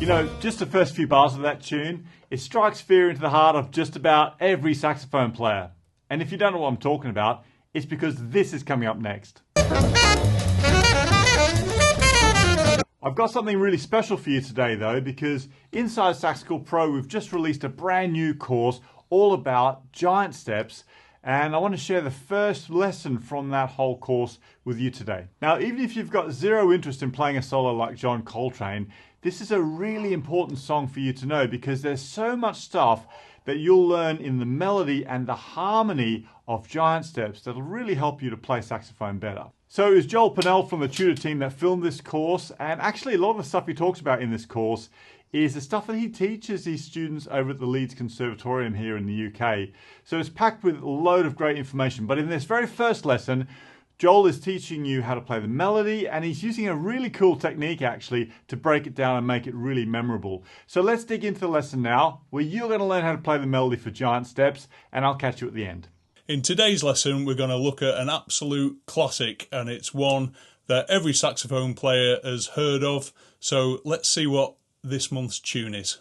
You know, just the first few bars of that tune, it strikes fear into the heart of just about every saxophone player. And if you don't know what I'm talking about, it's because this is coming up next. I've got something really special for you today though, because inside Sax School Pro we've just released a brand new course all about giant steps, and I want to share the first lesson from that whole course with you today. Now, even if you've got zero interest in playing a solo like John Coltrane, this is a really important song for you to know, because there's so much stuff that you'll learn in the melody and the harmony of giant steps that'll really help you to play saxophone better. So it was Joel Purnell from the tutor team that filmed this course, and actually a lot of the stuff he talks about in this course is the stuff that he teaches his students over at the Leeds Conservatorium here in the UK. So it's packed with a load of great information, but in this very first lesson, Joel is teaching you how to play the melody, and he's using a really cool technique actually to break it down and make it really memorable. So let's dig into the lesson now, where you're going to learn how to play the melody for giant steps, and I'll catch you at the end. In today's lesson, we're going to look at an absolute classic, and it's one that every saxophone player has heard of. So let's see what this month's tune is.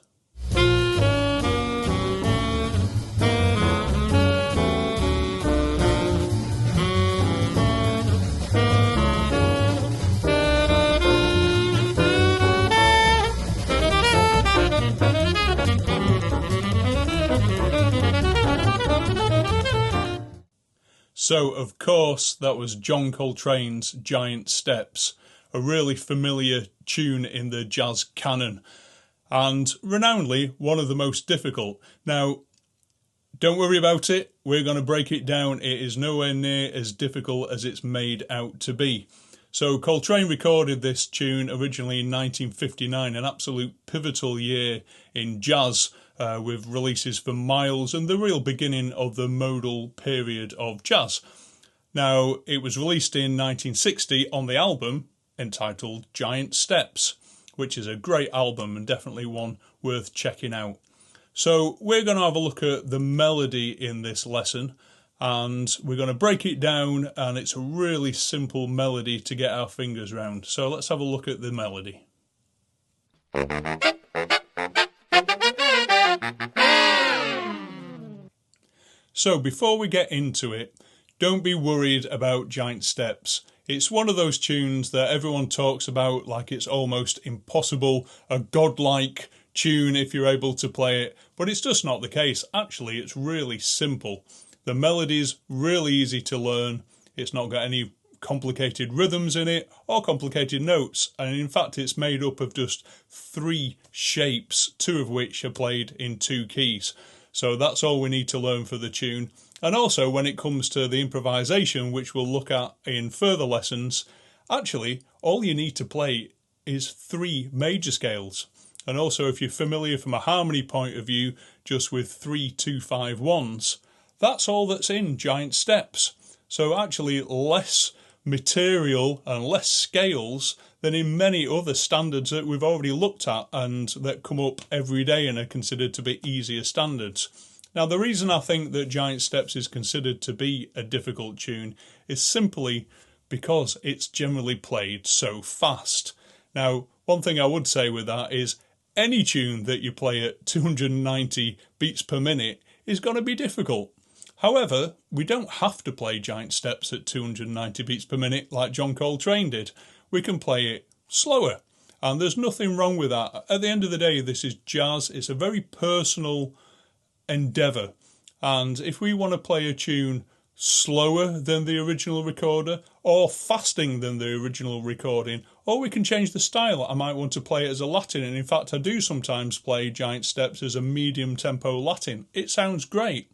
So, of course, that was John Coltrane's Giant Steps, a really familiar tune in the jazz canon, and renownedly one of the most difficult. Now, don't worry about it, we're going to break it down. It is nowhere near as difficult as it's made out to be. So Coltrane recorded this tune originally in 1959, an absolute pivotal year in jazz, with releases for Miles and the real beginning of the modal period of jazz. Now, it was released in 1960 on the album entitled Giant Steps, which is a great album and definitely one worth checking out. So we're going to have a look at the melody in this lesson, and we're going to break it down, and it's a really simple melody to get our fingers around. So let's have a look at the melody. So before we get into it, don't be worried about giant steps. It's one of those tunes that everyone talks about like it's almost impossible, a godlike tune if you're able to play it, but it's just not the case. Actually, it's really simple. The melody's really easy to learn. It's not got any complicated rhythms in it or complicated notes, and in fact it's made up of just 3 shapes, 2 of which are played in 2 keys. So that's all we need to learn for the tune. And also when it comes to the improvisation, which we'll look at in further lessons, actually all you need to play is 3 major scales. And also if you're familiar from a harmony point of view, just with 3, 2, 5, 1s, that's all that's in giant steps. So actually less material and less scales than in many other standards that we've already looked at and that come up every day and are considered to be easier standards. Now, the reason I think that Giant Steps is considered to be a difficult tune is simply because it's generally played so fast. Now, one thing I would say with that is any tune that you play at 290 beats per minute is going to be difficult. However, we don't have to play giant steps at 290 beats per minute like John Coltrane did. We can play it slower, and there's nothing wrong with that. At the end of the day, this is jazz. It's a very personal endeavour, and if we want to play a tune slower than the original recorder or fasting than the original recording, or we can change the style. I might want to play it as a Latin, and in fact I do sometimes play giant steps as a medium tempo Latin. It sounds great.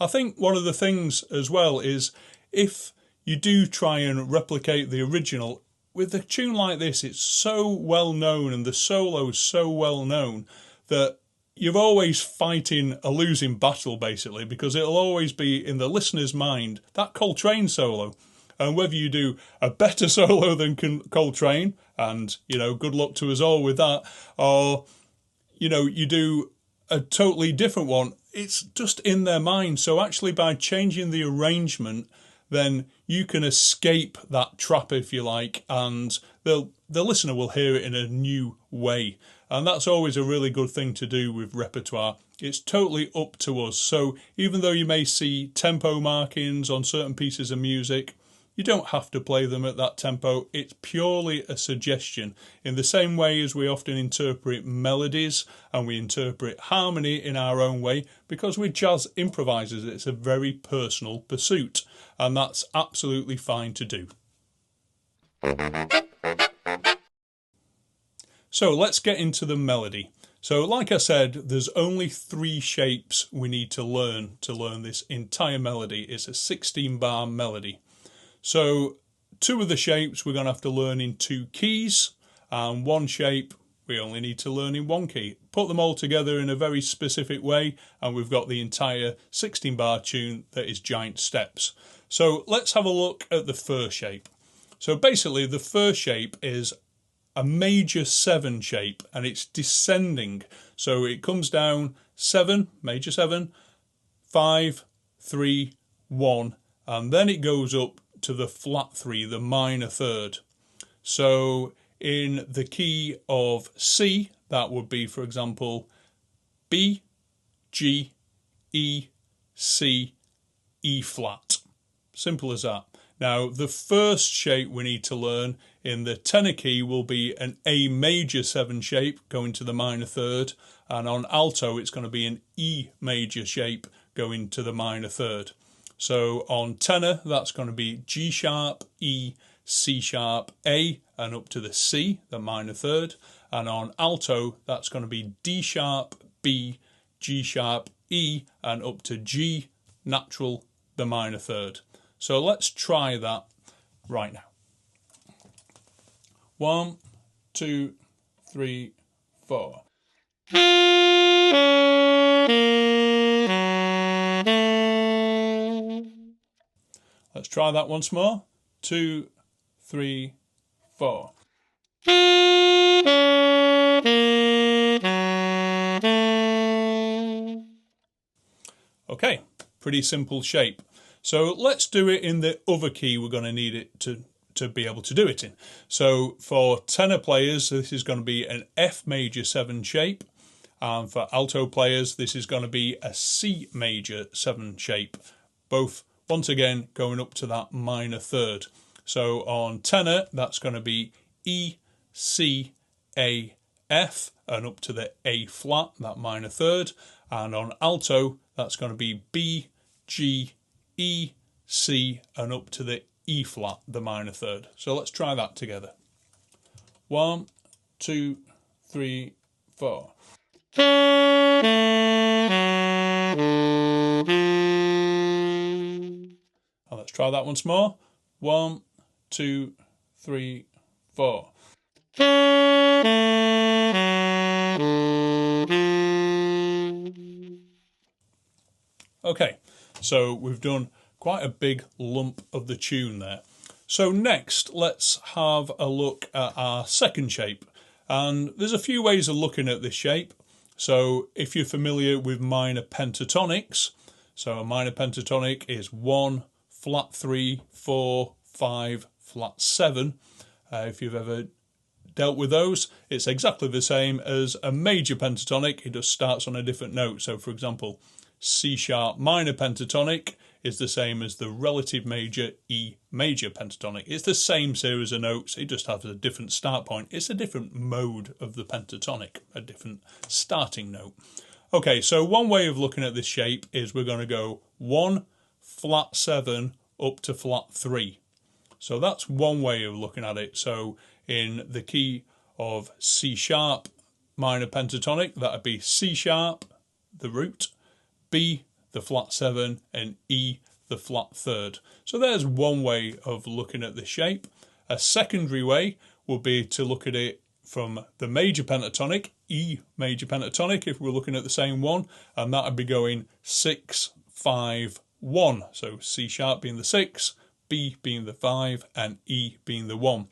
I think one of the things as well is if you do try and replicate the original, with a tune like this, it's so well known and the solo is so well known that you're always fighting a losing battle basically, because it'll always be in the listener's mind that Coltrane solo. And whether you do a better solo than Coltrane, and good luck to us all with that, or you do a totally different one, it's just in their mind. So actually by changing the arrangement, then you can escape that trap, if you like, and the listener will hear it in a new way. And that's always a really good thing to do with repertoire. It's totally up to us. So even though you may see tempo markings on certain pieces of music, you don't have to play them at that tempo. It's purely a suggestion. In the same way as we often interpret melodies and we interpret harmony in our own way, because we're jazz improvisers, it's a very personal pursuit, and that's absolutely fine to do. So let's get into the melody. So like I said, there's only 3 shapes we need to learn this entire melody. It's a 16-bar melody. So 2 of the shapes we're going to have to learn in 2 keys, and 1 shape we only need to learn in 1 key. Put them all together in a very specific way and we've got the entire 16-bar tune that is giant steps. So let's have a look at the first shape. So basically the first shape is a major 7 shape and it's descending. So it comes down 7, major 7, 5, 3, 1, and then it goes up to the flat 3, the minor third. So in the key of C, that would be, for example, B, G, E, C, E flat. Simple as that. Now, the first shape we need to learn in the tenor key will be an A major 7 shape going to the minor third, and on alto it's going to be an E major shape going to the minor third. So on tenor, that's going to be G sharp, E, C sharp, A, and up to the C, the minor third. And on alto, that's going to be D sharp, B, G sharp, E, and up to G, natural, the minor third. So let's try that right now. 1, 2, 3, 4. Let's try that once more. 2, 3, 4. Okay, pretty simple shape. So let's do it in the other key we're going to need it to be able to do it in. So for tenor players, this is going to be an F major 7 shape. And for alto players, this is going to be a C major 7 shape. Both, once again, going up to that minor third. So on tenor, that's going to be E, C, A, F, and up to the A flat, that minor third. And on alto, that's going to be B, G, E, C, and up to the E flat, the minor third. So let's try that together. 1, 2, 3, 4. And let's try that once more. 1, 2, 3, 4. Okay, so we've done quite a big lump of the tune there. So next, let's have a look at our second shape. And there's a few ways of looking at this shape. So if you're familiar with minor pentatonics, so a minor pentatonic is 1, flat 3, 4, 5, flat 7. If you've ever dealt with those, it's exactly the same as a major pentatonic. It just starts on a different note. So for example, C sharp minor pentatonic is the same as the relative major E major pentatonic. It's the same series of notes, it just has a different start point. It's a different mode of the pentatonic, a different starting note. Okay, so one way of looking at this shape is we're going to go 1, flat 7 up to flat 3. So that's one way of looking at it. So in the key of C sharp minor pentatonic, that would be C sharp, the root, B, the flat 7, and E, the flat third. So there's one way of looking at the shape. A secondary way would be to look at it from the major pentatonic, E major pentatonic, if we're looking at the same one, and that would be going 6, 5, 1. So C sharp being the 6, B being the 5, and E being the 1.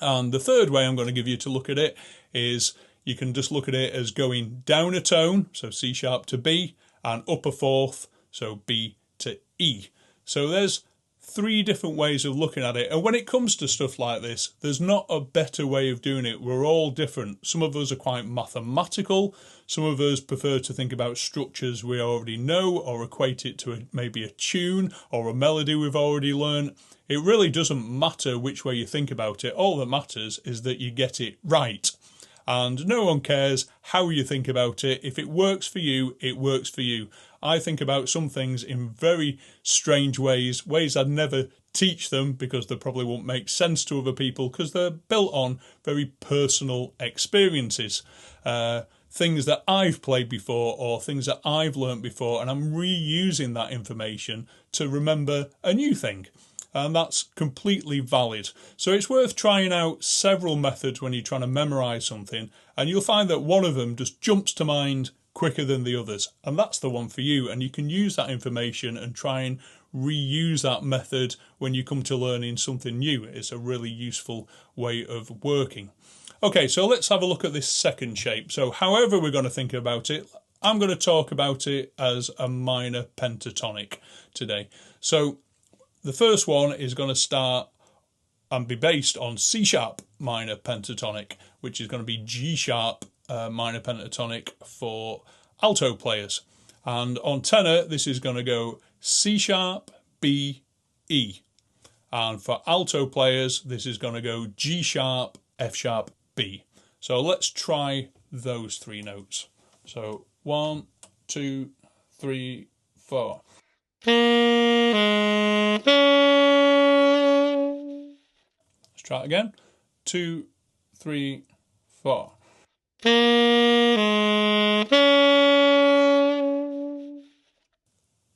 And the third way I'm going to give you to look at it is you can just look at it as going down a tone, so C sharp to B, and up a fourth, so B to E. So there's 3 different ways of looking at it. And when it comes to stuff like this, there's not a better way of doing it. We're all different. Some of us are quite mathematical. Some of us prefer to think about structures we already know or equate it to maybe a tune or a melody we've already learned. It really doesn't matter which way you think about it. All that matters is that you get it right. And no one cares how you think about it. If it works for you, it works for you. I think about some things in very strange ways I'd never teach them because they probably won't make sense to other people because they're built on very personal experiences. Things that I've played before or things that I've learnt before, and I'm reusing that information to remember a new thing. And that's completely valid. So it's worth trying out several methods when you're trying to memorise something, and you'll find that one of them just jumps to mind quicker than the others, and that's the one for you. And you can use that information and try and reuse that method when you come to learning something new. It's a really useful way of working. Okay, so let's have a look at this second shape. So however we're going to think about it, I'm going to talk about it as a minor pentatonic today. So the first one is going to start and be based on C sharp minor pentatonic, which is going to be G sharp minor pentatonic for alto players. And on tenor, this is going to go C sharp, B, E. And for alto players, this is going to go G sharp, F sharp, B. So let's try those 3 notes. So 1, 2, 3, 4. Let's try it again. 2, 3, 4.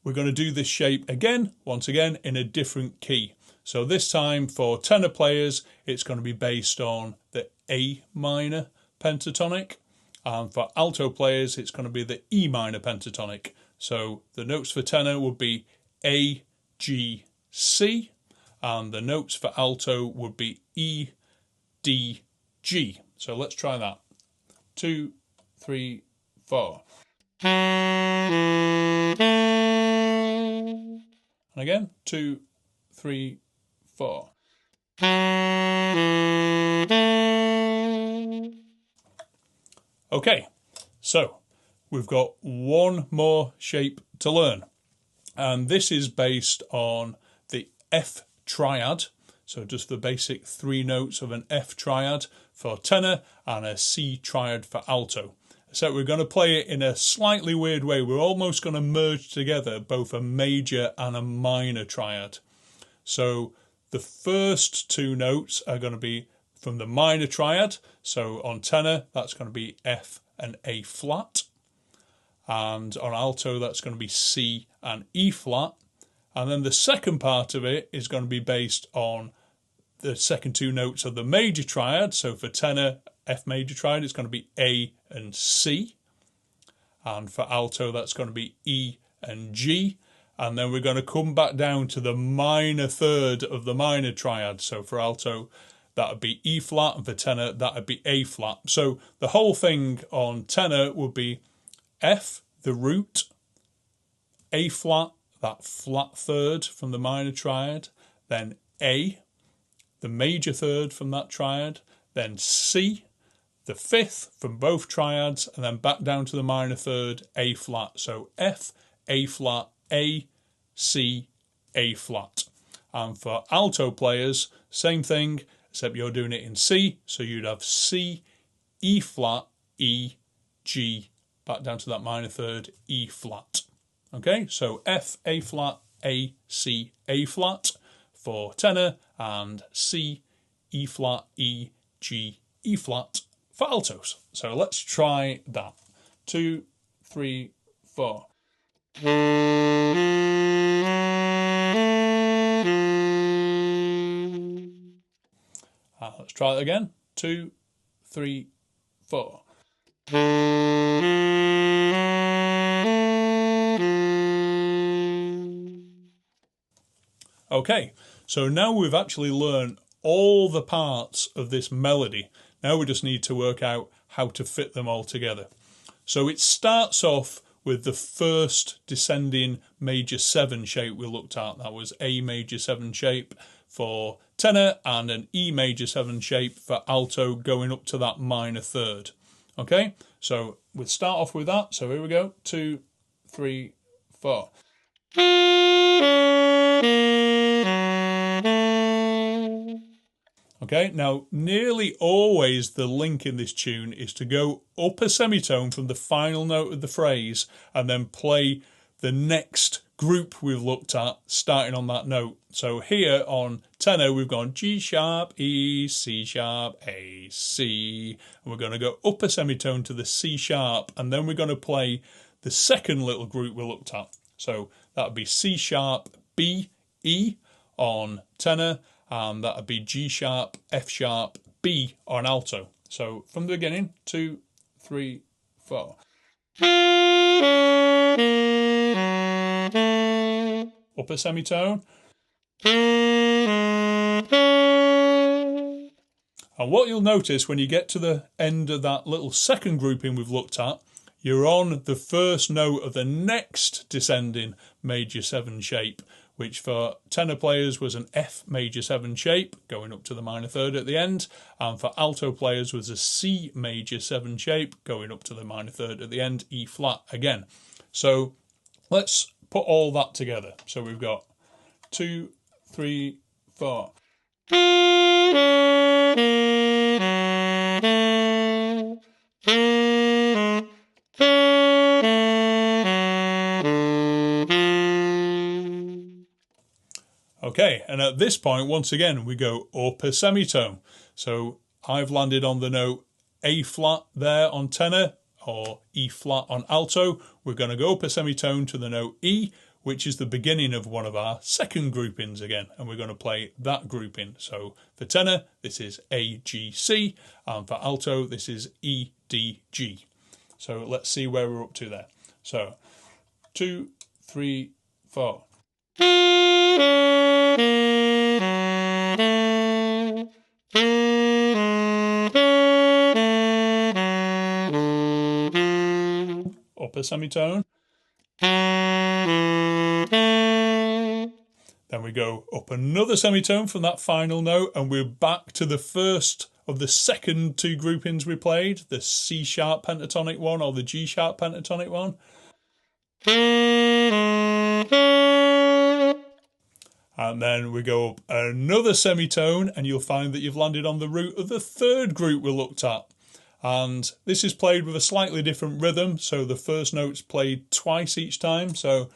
We're going to do this shape again, once again, in a different key. So this time for tenor players, it's going to be based on the A minor pentatonic. And for alto players, it's going to be the E minor pentatonic. So the notes for tenor would be A, G, C. And the notes for alto would be E, D, G. So let's try that. 2, 3, 4. And again, 2, 3, 4. Okay, so we've got one more shape to learn. And this is based on the F triad. So just the basic 3 notes of an F triad for tenor and a C triad for alto. So we're going to play it in a slightly weird way. We're almost going to merge together both a major and a minor triad. So the first 2 notes are going to be from the minor triad. So on tenor, that's going to be F and A flat. And on alto, that's going to be C and E flat. And then the second part of it is going to be based on the second 2 notes of the major triad. So for tenor, F major triad, it's going to be A and C. And for alto, that's going to be E and G. And then we're going to come back down to the minor third of the minor triad. So for alto, that would be E flat, and for tenor, that would be A flat. So the whole thing on tenor would be F, the root, A flat, that flat third from the minor triad, then A, the major third from that triad, then C, the 5th from both triads, and then back down to the minor third, A flat. So F, A flat, A, C, A flat. And for alto players, same thing, except you're doing it in C, so you'd have C, E flat, E, G, back down to that minor third, E flat. Okay, so F, A flat, A, C, A flat for tenor, and C, E flat, E, G, E flat for altos. So let's try that. 2, 3, 4. Let's try that again. 2, 3, 4. Okay, so now we've actually learned all the parts of this melody. Now we just need to work out how to fit them all together. So it starts off with the first descending major 7 shape we looked at. That was A major 7 shape for tenor and an E major 7 shape for alto going up to that minor third. Okay, so we'll start off with that. So here we go, 2, 3, 4. Okay, now nearly always the link in this tune is to go up a semitone from the final note of the phrase and then play the next group we've looked at starting on that note. So here on tenor we've gone G sharp, E, C sharp, A, C, and we're going to go up a semitone to the C sharp, and then we're going to play the second little group we looked at. So that would be C sharp, B, E on tenor, and that would be G sharp, F sharp, B on alto. So from the beginning, 2, 3, 4. Upper semitone. And what you'll notice when you get to the end of that little second grouping we've looked at, you're on the first note of the next descending major 7 shape, which for tenor players was an F major 7 shape going up to the minor third at the end, and for alto players was a C major 7 shape going up to the minor third at the end, E flat again. So let's put all that together. So we've got 2, 3, 4. Okay, and at this point, once again, we go up a semitone. So I've landed on the note A flat there on tenor, or E flat on alto. We're going to go up a semitone to the note E, which is the beginning of one of our second groupings again, and we're going to play that grouping. So for tenor, this is A, G, C, and for alto, this is E, D, G. So let's see where we're up to there. So 2, 3, 4. Upper semitone. Then we go up another semitone from that final note, and we're back to the first of the second 2 groupings we played, the C sharp pentatonic one or the G sharp pentatonic one. And then we go up another semitone, and you'll find that you've landed on the root of the third group we looked at. And this is played with a slightly different rhythm, so the first note's played twice each time. So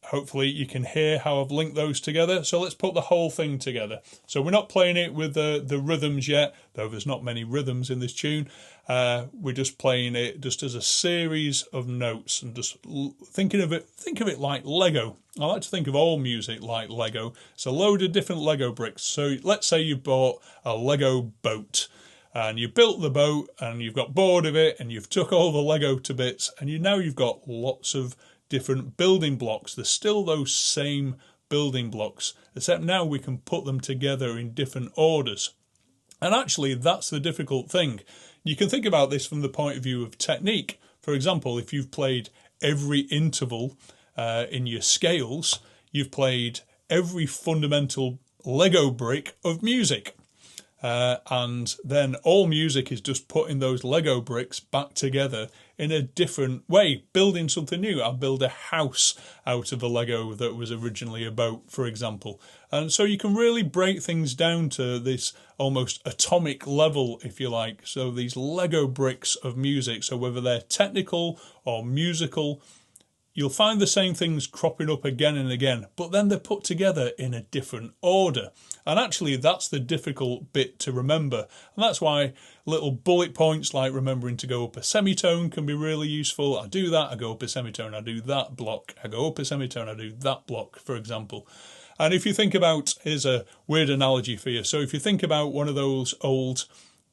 hopefully you can hear how I've linked those together. So let's put the whole thing together. So we're not playing it with the rhythms yet, though there's not many rhythms in this tune. We're just playing it just as a series of notes and just think of it like Lego. I like to think of all music like Lego. It's a load of different Lego bricks. So let's say you bought a Lego boat, and you built the boat and you've got bored of it and you've took all the Lego to bits, and now you've got lots of different building blocks. There's still those same building blocks, except now we can put them together in different orders. And actually, that's the difficult thing. You can think about this from the point of view of technique. For example, if you've played every interval in your scales, you've played every fundamental Lego brick of music. And then all music is just putting those Lego bricks back together in a different way, building something new. I'll build a house out of a Lego that was originally a boat, for example. And so you can really break things down to this almost atomic level, if you like. So these Lego bricks of music, so whether they're technical or musical, you'll find the same things cropping up again and again, but then they're put together in a different order. And actually, that's the difficult bit to remember. And that's why little bullet points like remembering to go up a semitone can be really useful. I do that, I go up a semitone, I do that block. I go up a semitone, I do that block, for example. And if you think about, here's a weird analogy for you. So if you think about one of those old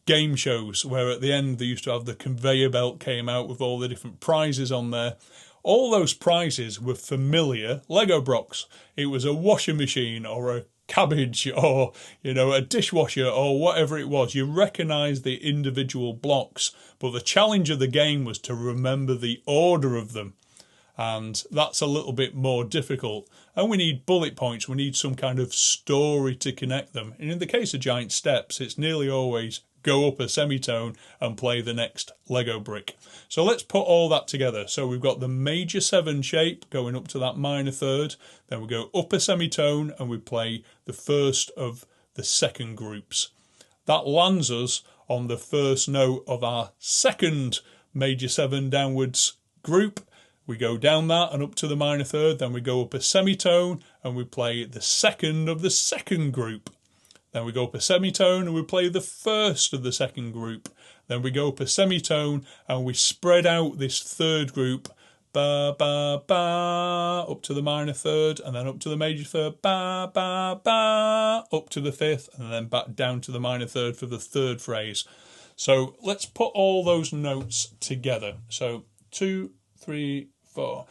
game shows where at the end they used to have the conveyor belt came out with all the different prizes on there. All those prizes were familiar Lego blocks. It was a washing machine or a cabbage or, a dishwasher or whatever it was. You recognise the individual blocks, but the challenge of the game was to remember the order of them. And that's a little bit more difficult. And we need bullet points. We need some kind of story to connect them. And in the case of Giant Steps, it's nearly always go up a semitone and play the next Lego brick. So let's put all that together. So we've got the major 7 shape going up to that minor third. Then we go up a semitone and we play the first of the second groups. That lands us on the first note of our second major 7 downwards group. We go down that and up to the minor third. Then we go up a semitone and we play the second of the second group. Then we go up a semitone and we play the first of the second group. Then we go up a semitone and we spread out this third group, ba ba ba, up to the minor third, and then up to the major third, ba ba ba, up to the fifth, and then back down to the minor third for the third phrase. So let's put all those notes together. So 2, 3, 4.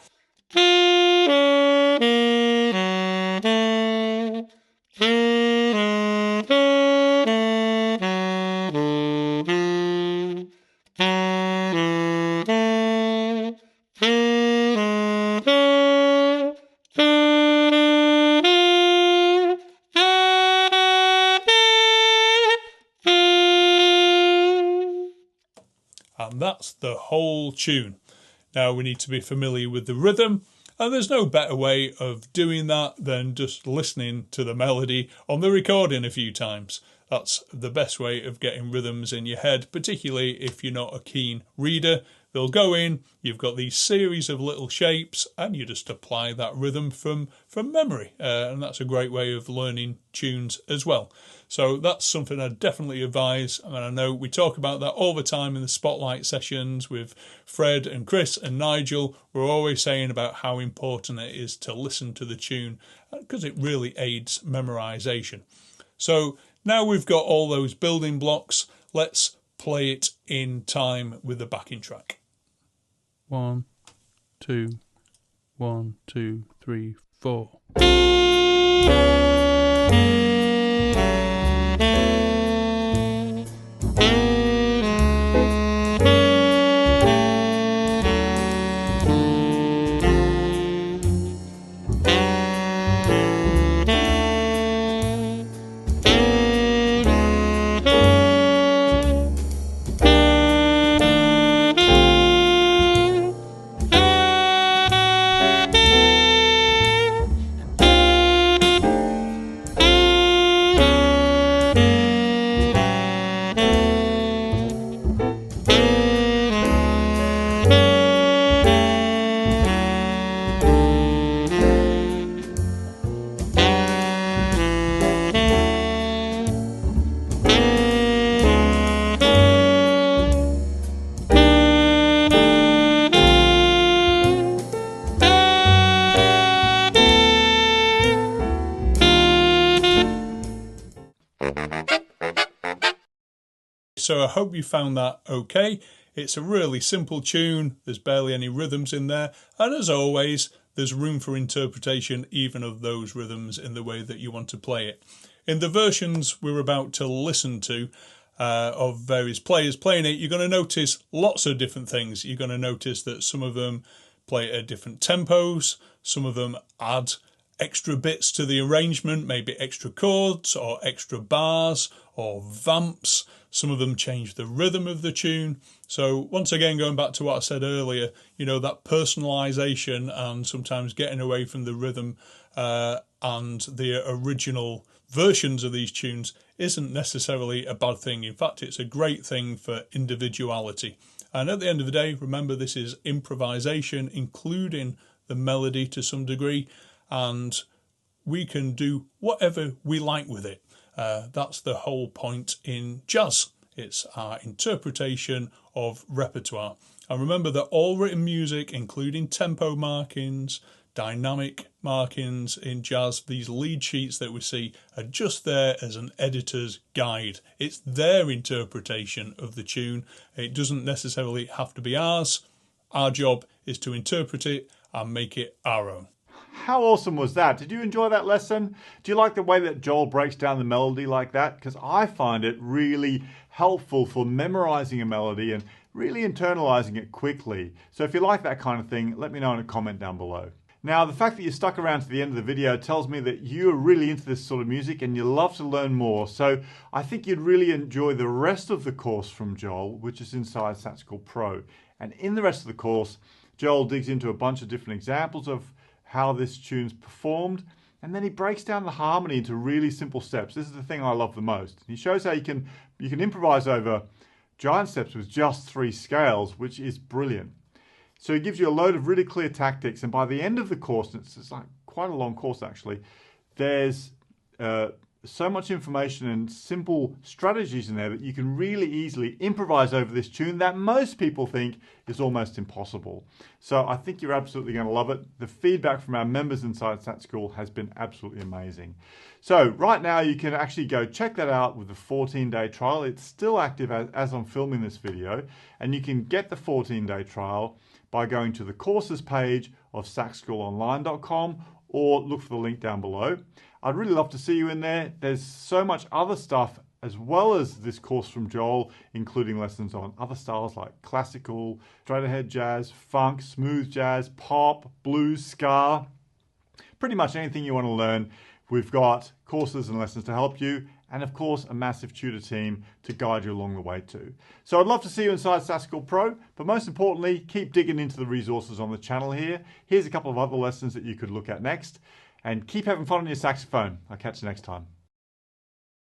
And that's the whole tune. Now we need to be familiar with the rhythm, and there's no better way of doing that than just listening to the melody on the recording a few times. That's the best way of getting rhythms in your head, particularly if you're not a keen reader. They'll go in, you've got these series of little shapes, and you just apply that rhythm from memory. And that's a great way of learning tunes as well. So that's something I definitely advise. And I know we talk about that all the time in the spotlight sessions with Fred and Chris and Nigel. We're always saying about how important it is to listen to the tune because it really aids memorization. So now we've got all those building blocks, let's play it in time with the backing track. 1, 2, 1, 2, 3, 4. So I hope you found that okay. It's a really simple tune, there's barely any rhythms in there, and as always there's room for interpretation even of those rhythms in the way that you want to play it. In the versions we're about to listen to of various players playing it, you're going to notice lots of different things. You're going to notice that some of them play at different tempos, some of them add extra bits to the arrangement, maybe extra chords or extra bars or vamps. Some of them change the rhythm of the tune. So once again, going back to what I said earlier, that personalisation and sometimes getting away from the rhythm and the original versions of these tunes isn't necessarily a bad thing. In fact, it's a great thing for individuality. And at the end of the day, remember, this is improvisation, including the melody to some degree, and we can do whatever we like with it. That's the whole point in jazz. It's our interpretation of repertoire. And remember that all written music, including tempo markings, dynamic markings in jazz, these lead sheets that we see are just there as an editor's guide. It's their interpretation of the tune. It doesn't necessarily have to be ours. Our job is to interpret it and make it our own. How awesome was that? Did you enjoy that lesson? Do you like the way that Joel breaks down the melody like that? Because I find it really helpful for memorizing a melody and really internalizing it quickly. So if you like that kind of thing, let me know in a comment down below. Now, the fact that you stuck around to the end of the video tells me that you are really into this sort of music and you love to learn more. So I think you'd really enjoy the rest of the course from Joel, which is inside Sax School Pro. And in the rest of the course, Joel digs into a bunch of different examples of how this tune's performed, and then he breaks down the harmony into really simple steps. This is the thing I love the most. He shows how you can improvise over giant steps with just 3 scales, which is brilliant. So he gives you a load of really clear tactics, and by the end of the course, and it's like quite a long course actually, there's so much information and simple strategies in there that you can really easily improvise over this tune that most people think is almost impossible. So I think you're absolutely going to love it. The feedback from our members inside Sax School has been absolutely amazing. So right now you can actually go check that out with the 14-day trial. It's still active as I'm filming this video, and you can get the 14-day trial by going to the courses page of saxschoolonline.com or look for the link down below. I'd really love to see you in there. There's so much other stuff as well as this course from Joel, including lessons on other styles like classical, straight ahead jazz, funk, smooth jazz, pop, blues, ska. Pretty much anything you want to learn. We've got courses and lessons to help you, and of course a massive tutor team to guide you along the way too. So I'd love to see you inside Sax School Pro, but most importantly, keep digging into the resources on the channel here. Here's a couple of other lessons that you could look at next, and keep having fun on your saxophone. I'll catch you next time.